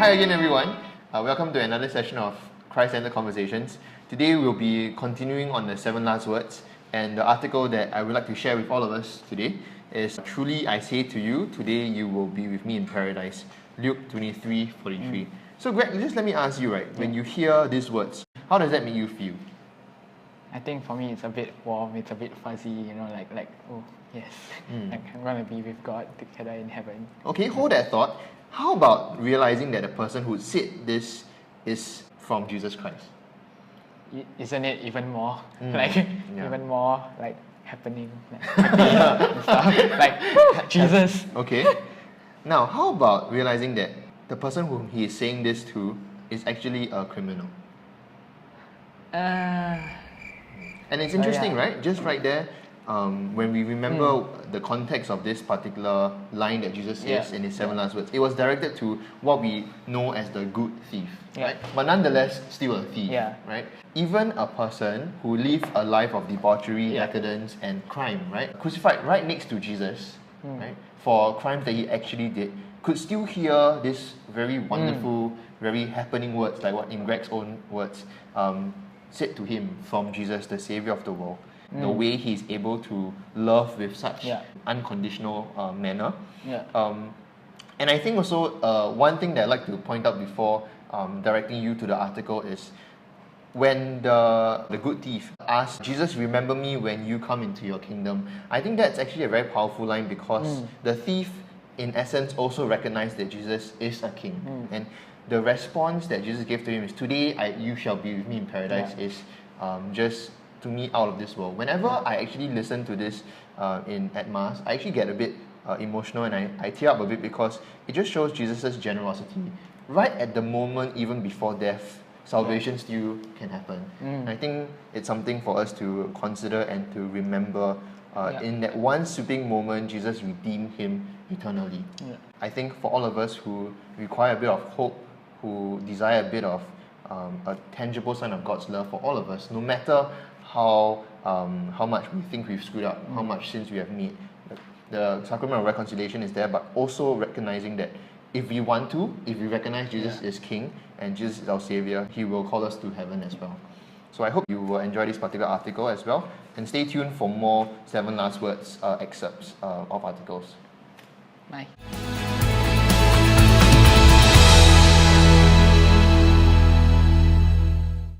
Hi again, everyone. Welcome to another session of Christ-Centered Conversations. Today we'll be continuing on the 7 last words, and the article that I would like to share with all of us today is "Truly I say to you, today you will be with me in paradise." Luke 23:43. So Greg, just let me ask you, right? When you hear these words, how does that make you feel? I think for me it's a bit warm, it's a bit fuzzy, like oh yes, like I'm gonna be with God together in heaven. Okay, hold that thought. How about realizing that the person who said this is from Jesus Christ? Isn't it even more even more like happening, like happy and stuff? Like Jesus. Okay. Now, how about realizing that the person whom he is saying this to is actually a criminal? And it's interesting, right? Just right there, when we remember the context of this particular line that Jesus says in his 7 last words, it was directed to what we know as the good thief, right? But nonetheless, still a thief, right? Even a person who lived a life of debauchery, decadence, and crime, right? Crucified right next to Jesus, right? For crimes that he actually did, could still hear this very wonderful, very happening words, like what in Greg's own words, said to him from Jesus, the Savior of the world, the way he's able to love with such unconditional manner. And I think also one thing that I'd like to point out before directing you to the article is when the good thief asks Jesus, "Remember me when you come into your kingdom." I think that's actually a very powerful line because the thief, in essence, also recognized that Jesus is a king. And the response that Jesus gave to him is, "Today you shall be with me in paradise," is just, to me, out of this world. Whenever I actually listen to this at Mass, I actually get a bit emotional and I tear up a bit because it just shows Jesus' generosity. Right at the moment, even before death, salvation still can happen. And I think it's something for us to consider and to remember. In that one sweeping moment, Jesus redeemed him eternally. I think for all of us who require a bit of hope, who desire a bit of a tangible sign of God's love, for all of us, no matter how much we think we've screwed up, how much sins we have made, the sacrament of reconciliation is there, but also recognizing that if we want to, if we recognize Jesus is King and Jesus is our Savior, He will call us to heaven as well. So I hope you will enjoy this particular article as well, and stay tuned for more 7 last words excerpts of articles. Bye.